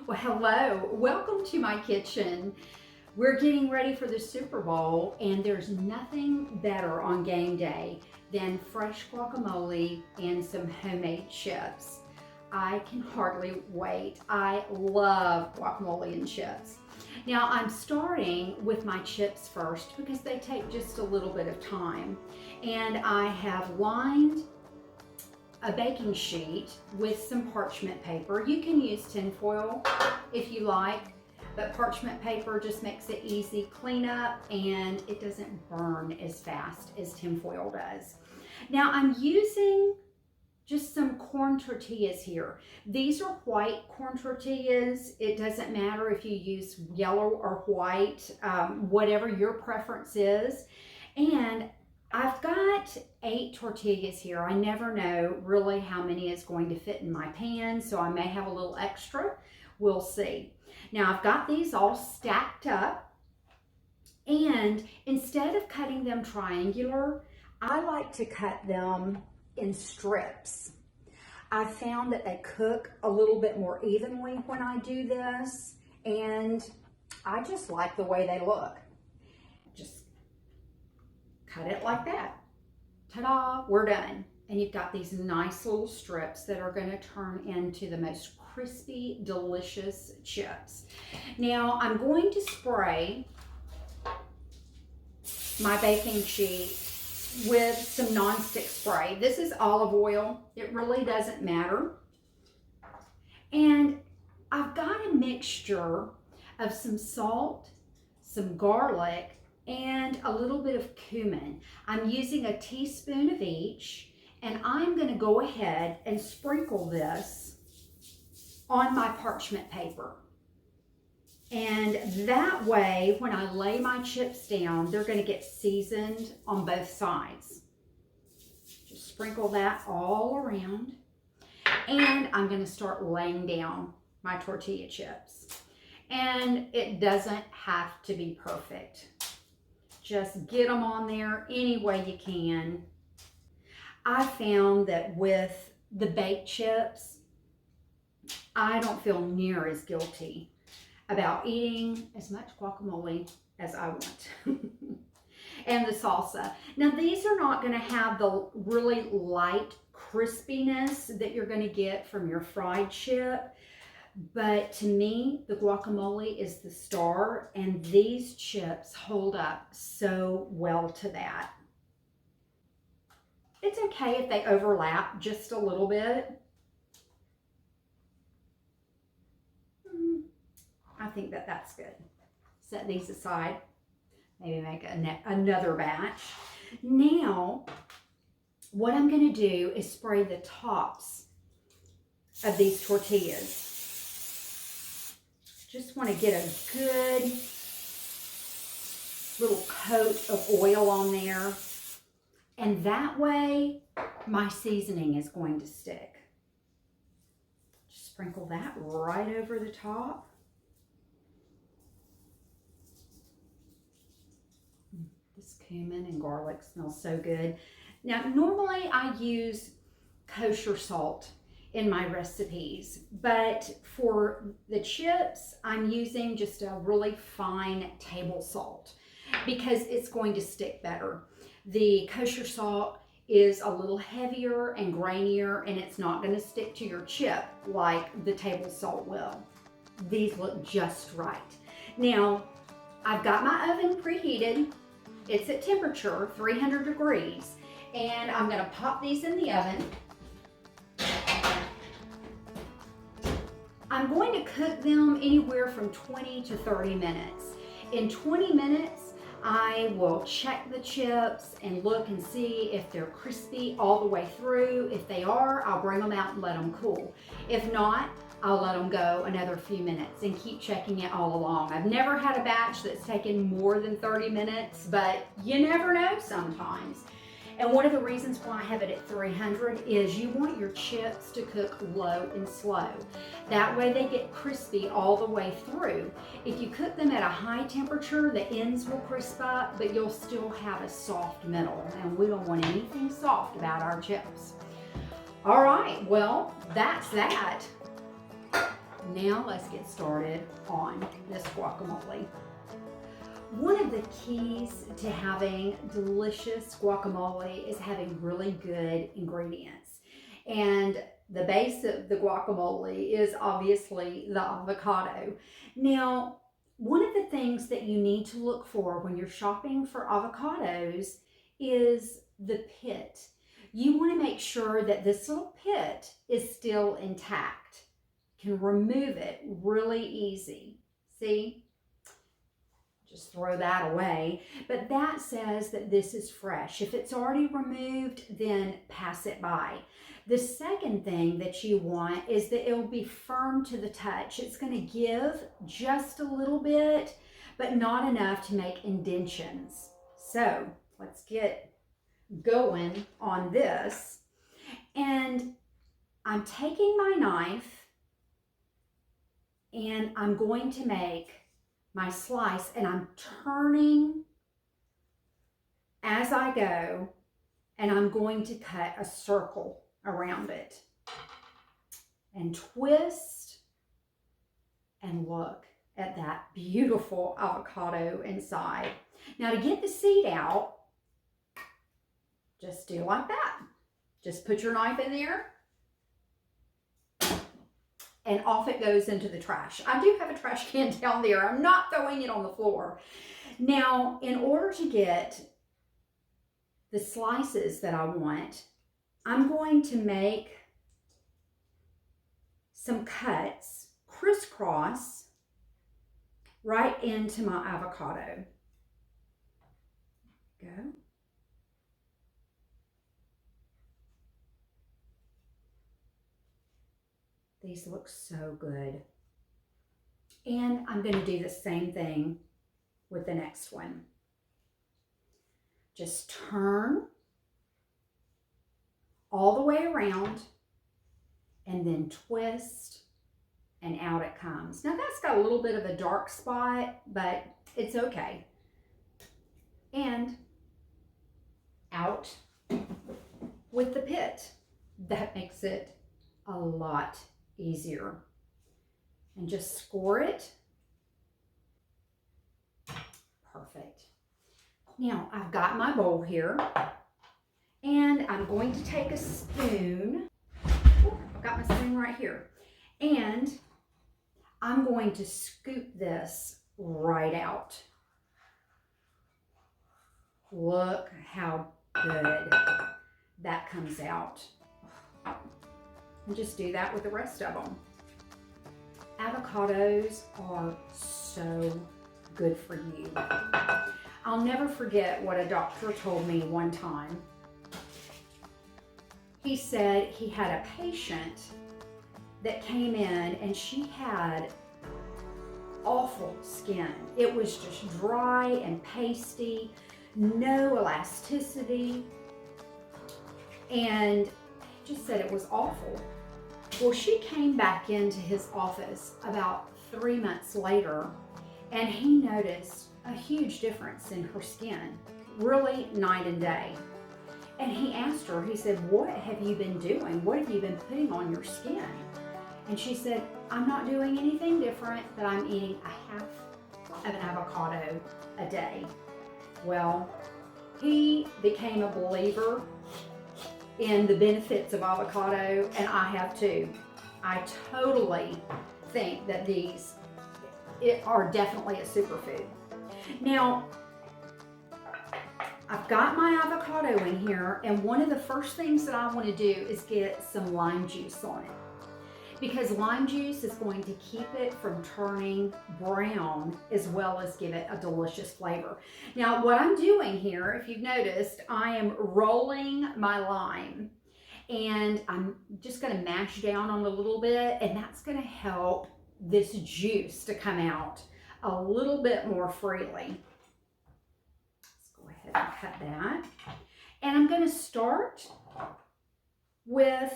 Well, hello. Welcome to my kitchen. We're getting ready for the Super Bowl, and there's nothing better on game day than fresh guacamole and some homemade chips. I can hardly wait. I love guacamole and chips. Now, I'm starting with my chips first because they take just a little bit of time. And I have lined a baking sheet with some parchment paper. You can use tinfoil if you like, but parchment paper just makes it easy cleanup and it doesn't burn as fast as tinfoil does. Now I'm using just some corn tortillas here. These are white corn tortillas. It doesn't matter if you use yellow or white, whatever your preference is. And I've got 8 tortillas here. I never know really how many is going to fit in my pan, so I may have a little extra. We'll see. Now I've got these all stacked up, and instead of cutting them triangular, I like to cut them in strips. I found that they cook a little bit more evenly when I do this, and I just like the way they look. Just cut it like that. Ta-da, we're done. And you've got these nice little strips that are going to turn into the most crispy, delicious chips. Now I'm going to spray my baking sheet with some non-stick spray. This is olive oil. It really doesn't matter. And I've got a mixture of some salt, some garlic, and a little bit of cumin. I'm using a teaspoon of each, and I'm going to go ahead and sprinkle this on my parchment paper. And that way, when I lay my chips down, they're going to get seasoned on both sides. Just sprinkle that all around. And I'm going to start laying down my tortilla chips. And it doesn't have to be perfect. Just get them on there any way you can. I found that with the baked chips, I don't feel near as guilty about eating as much guacamole as I want. And the salsa. Now these are not going to have the really light crispiness that you're going to get from your fried chip. But to me, the guacamole is the star, and these chips hold up so well to that. It's okay if they overlap just a little bit. I think that that's good. Set these aside. Maybe make another batch. Now, what I'm going to do is spray the tops of these tortillas. Just want to get a good little coat of oil on there. And that way, my seasoning is going to stick. Just sprinkle that right over the top. This cumin and garlic smells so good. Now, normally I use kosher salt in my recipes, but for the chips, I'm using just a really fine table salt because it's going to stick better. The kosher salt is a little heavier and grainier, and it's not going to stick to your chip like the table salt will. These look just right. Now, I've got my oven preheated. It's at temperature 300 degrees, and I'm going to pop these in the oven. I'm going to cook them anywhere from 20 to 30 minutes. In 20 minutes, I will check the chips and look and see if they're crispy all the way through. If they are, I'll bring them out and let them cool. If not, I'll let them go another few minutes and keep checking it all along. I've never had a batch that's taken more than 30 minutes, but you never know sometimes. And one of the reasons why I have it at 300 is you want your chips to cook low and slow. That way they get crispy all the way through. If you cook them at a high temperature, the ends will crisp up, but you'll still have a soft middle. And we don't want anything soft about our chips. All right, well, that's that. now let's get started on this guacamole. One of the keys to having delicious guacamole is having really good ingredients. And the base of the guacamole is obviously the avocado. Now, one of the things that you need to look for when you're shopping for avocados is the pit. You want to make sure that this little pit is still intact. You can remove it really easy. See? Just throw that away. But that says that this is fresh. If it's already removed, then pass it by. The second thing that you want is that it'll be firm to the touch. It's going to give just a little bit, but not enough to make indentions. So let's get going on this. And I'm taking my knife and I'm going to make my slice, and I'm turning as I go, and I'm going to cut a circle around it and twist, and look at that beautiful avocado inside. Now, to get the seed out, just do like that. Just put your knife in there and off it goes into the trash. I do have a trash can down there. I'm not throwing it on the floor. Now, in order to get the slices that I want, I'm going to make some cuts crisscross right into my avocado. Go. These look so good. And I'm going to do the same thing with the next one. Just turn all the way around and then twist, and out it comes. Now that's got a little bit of a dark spot, but it's okay. And out with the pit. That makes it a lot easier. And just score it. Perfect. Now I've got my bowl here, and I'm going to take a spoon. I've got my spoon right here, and I'm going to scoop this right out. Look how good that comes out. And just do that with the rest of them. Avocados are so good for you. I'll never forget what a doctor told me one time. He said he had a patient that came in and she had awful skin. It was just dry and pasty, no elasticity, and he just said it was awful. Well, she came back into his office about 3 months later, and he noticed a huge difference in her skin, really night and day. And he asked her, he said, "What have you been doing? What have you been putting on your skin?" And she said, "I'm not doing anything different, but I'm eating a half of an avocado a day." Well, he became a believer in the benefits of avocado, and I have too. I totally think that these are definitely a superfood. Now, I've got my avocado in here, and one of the first things that I want to do is get some lime juice on it, because lime juice is going to keep it from turning brown as well as give it a delicious flavor. Now, what I'm doing here, if you've noticed, I am rolling my lime, and I'm just going to mash down on it a little bit, and that's going to help this juice to come out a little bit more freely. Let's go ahead and cut that. And I'm going to start with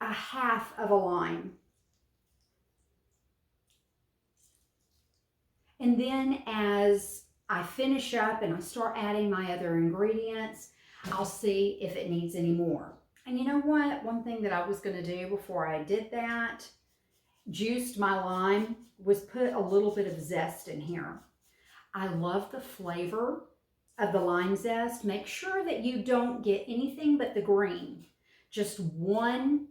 a half of a lime. And then as I finish up and I start adding my other ingredients, I'll see if it needs any more. And you know what? One thing that I was going to do before I did that juiced my lime was put a little bit of zest in here. I love the flavor of the lime zest. Make sure that you don't get anything but the green. Just one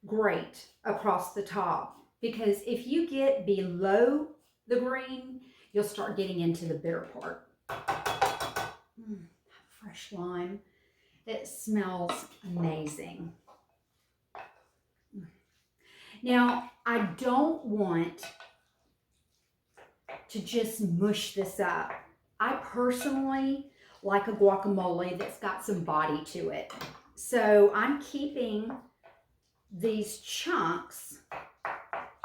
grate across the top. Because if you get below the green, you'll start getting into the bitter part. Fresh lime. It smells amazing. Now, I don't want to just mush this up. I personally like a guacamole that's got some body to it. So I'm keeping these chunks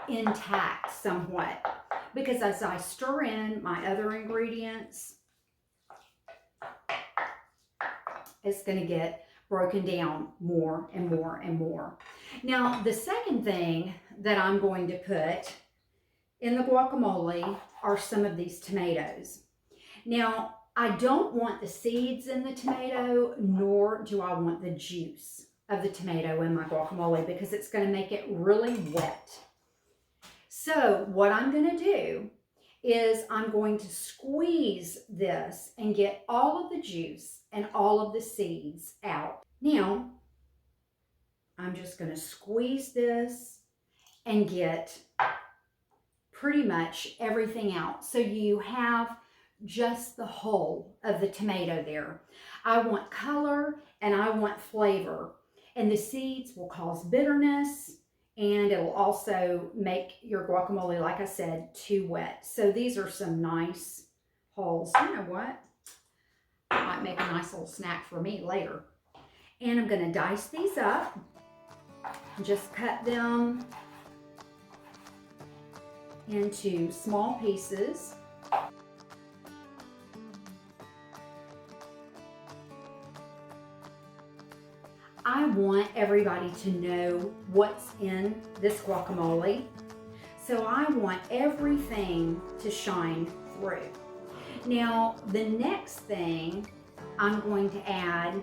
intact somewhat, because as I stir in my other ingredients, it's going to get broken down more and more and more. Now, the second thing that I'm going to put in the guacamole are some of these tomatoes. Now, I don't want the seeds in the tomato, nor do I want the juice of the tomato in my guacamole, because it's going to make it really wet. So what I'm going to do is I'm going to squeeze this and get all of the juice and all of the seeds out. Now, I'm just going to squeeze this and get pretty much everything out. So you have just the whole of the tomato there. I want color and I want flavor. And the seeds will cause bitterness, and it will also make your guacamole, like I said, too wet. So these are some nice holes. You know what? I might make a nice little snack for me later. And I'm going to dice these up. Just cut them into small pieces. I want everybody to know what's in this guacamole. So I want everything to shine through. Now, the next thing I'm going to add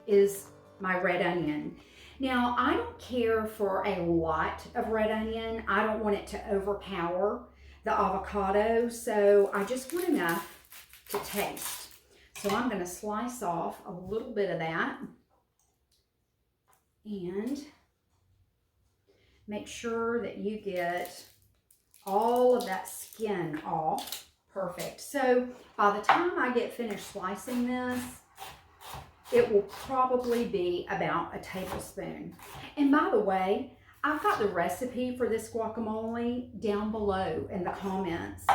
is my red onion. Now, I don't care for a lot of red onion. I don't want it to overpower the avocado, so I just want enough to taste. So I'm going to slice off a little bit of that and make sure that you get all of that skin off. Perfect. So by the time I get finished slicing this, it will probably be about a tablespoon. And by the way, I've got the recipe for this guacamole down below in the comments.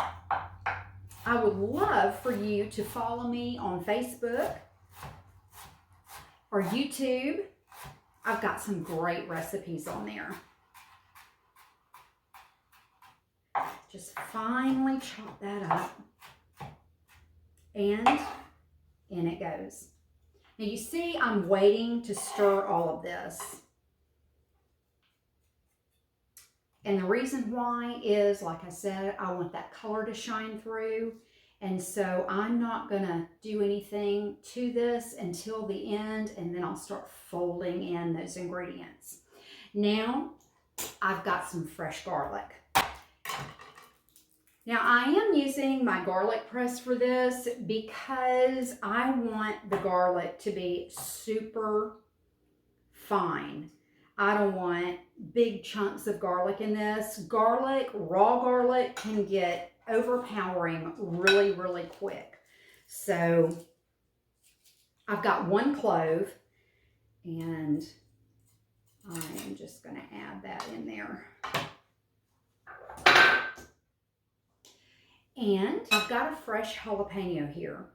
I would love for you to follow me on Facebook or YouTube. I've got some great recipes on there. Just finely chop that up, and in it goes. Now you see, I'm waiting to stir all of this. And the reason why is, like I said, I want that color to shine through. And so I'm not gonna do anything to this until the end, and then I'll start folding in those ingredients. Now, I've got some fresh garlic. Now, I am using my garlic press for this because I want the garlic to be super fine. I don't want big chunks of garlic in this. Garlic, raw garlic, can get overpowering really, really quick. So I've got one clove, and I am just going to add that in there. And I've got a fresh jalapeno here,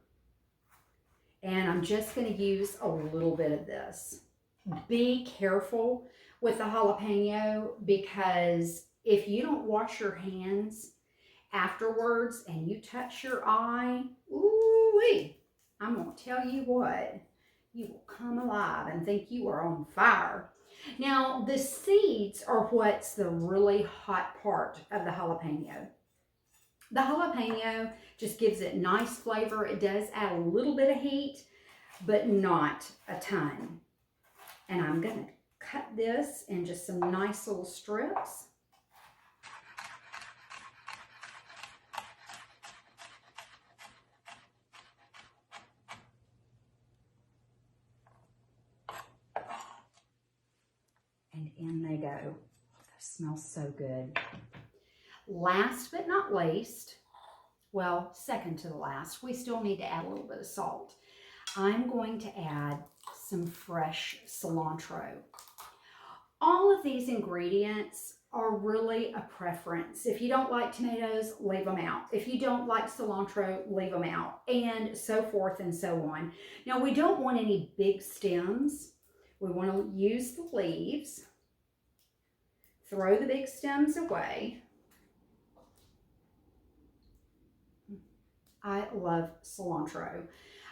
and I'm just going to use a little bit of this. Be careful with the jalapeno, because if you don't wash your hands afterwards and you touch your eye, ooh-wee, I'm going to tell you what, you will come alive and think you are on fire. Now, the seeds are what's the really hot part of the jalapeno. The jalapeno just gives it nice flavor. It does add a little bit of heat, but not a ton. And I'm going to cut this in just some nice little strips. And in they go. Oh, that smells so good. Last but not least, well, second to the last, we still need to add a little bit of salt. I'm going to add some fresh cilantro. All of these ingredients are really a preference. If you don't like tomatoes, leave them out. If you don't like cilantro, leave them out, and so forth and so on. Now, we don't want any big stems. We want to use the leaves. Throw the big stems away. I love cilantro.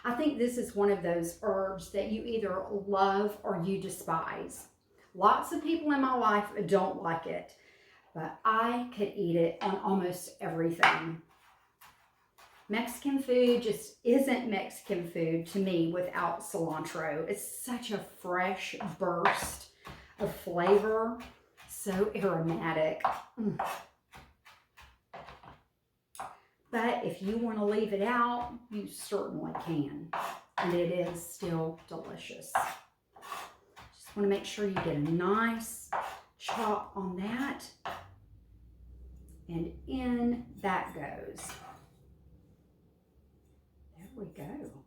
I think this is one of those herbs that you either love or you despise. Lots of people in my life don't like it, but I could eat it on almost everything. Mexican food just isn't Mexican food to me without cilantro. It's such a fresh burst of flavor, so aromatic. But if you want to leave it out, you certainly can. And it is still delicious. Just want to make sure you get a nice chop on that. And in that goes. There we go.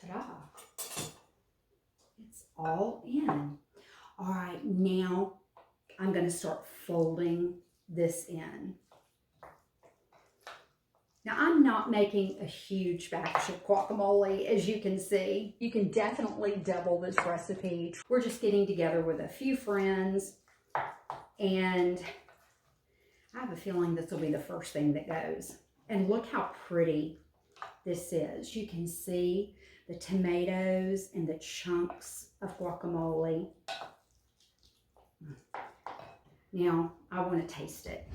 Ta-da. It's all in. All right, now I'm going to start folding this in. Now, I'm not making a huge batch of guacamole, as you can see. You can definitely double this recipe. We're just getting together with a few friends, and I have a feeling this will be the first thing that goes. And look how pretty this is. You can see the tomatoes and the chunks of guacamole. Now, I want to taste it,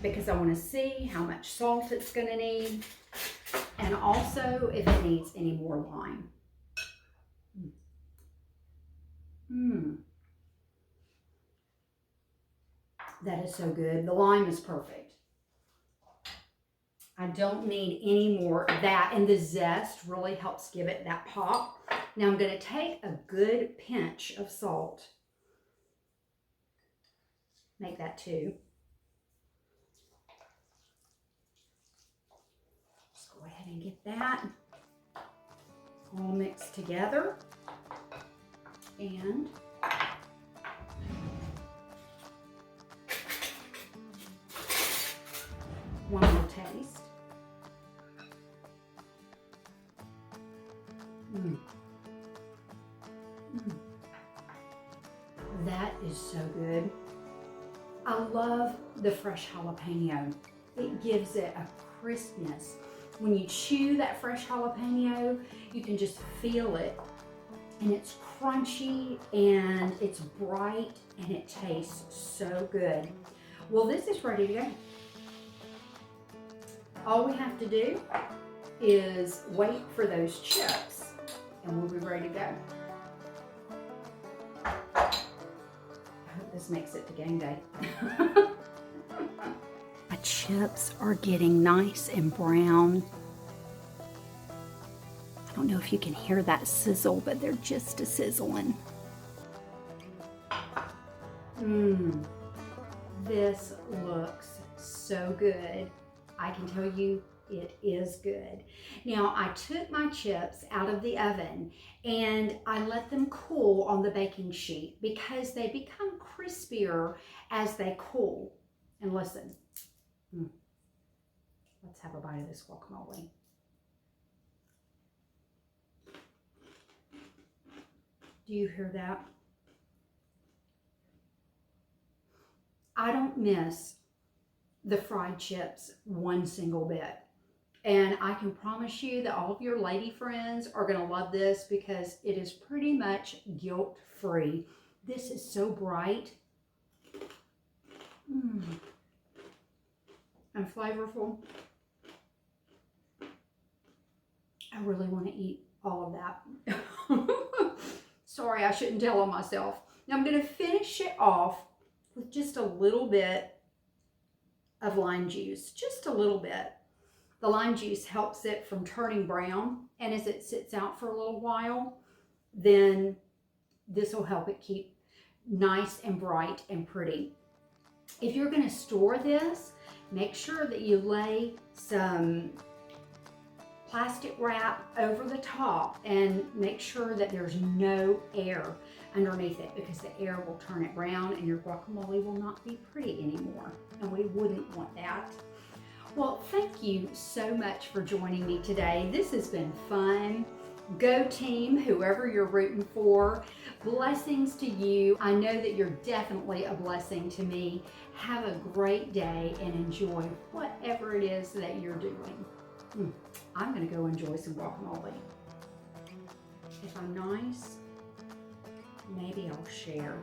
because I want to see how much salt it's going to need, and also if it needs any more lime. That is so good. The lime is perfect. I don't need any more of that, and the zest really helps give it that pop. Now I'm going to take a good pinch of salt. Make that 2. Go ahead and get that all mixed together, and one more taste. That is so good. I love the fresh jalapeno. It gives it a crispness. When you chew that fresh jalapeno, you can just feel it, and it's crunchy and it's bright and it tastes so good. Well, this is ready to go. All we have to do is wait for those chips and we'll be ready to go. I hope this makes it to game day. My chips are getting nice and brown. I don't know if you can hear that sizzle, but they're just a sizzling. This looks so good. I can tell you it is good. Now, I took my chips out of the oven and I let them cool on the baking sheet because they become crispier as they cool. And listen, let's have a bite of this guacamole. Do you hear that? I don't miss the fried chips one single bit. And I can promise you that all of your lady friends are going to love this because it is pretty much guilt-free. This is so bright and flavorful. I really want to eat all of that. Sorry, I shouldn't tell on myself. Now I'm going to finish it off with just a little bit of lime juice, just a little bit. The lime juice helps it from turning brown, and as it sits out for a little while, then this will help it keep nice and bright and pretty. If you're going to store this, make sure that you lay some plastic wrap over the top and make sure that there's no air underneath it, because the air will turn it brown and your guacamole will not be pretty anymore, and we wouldn't want that. Well, thank you so much for joining me today. This has been fun. Go team, whoever you're rooting for. Blessings to you. I know that you're definitely a blessing to me. Have a great day and enjoy whatever it is that you're doing. I'm going to go enjoy some guacamole. If I'm nice, maybe I'll share.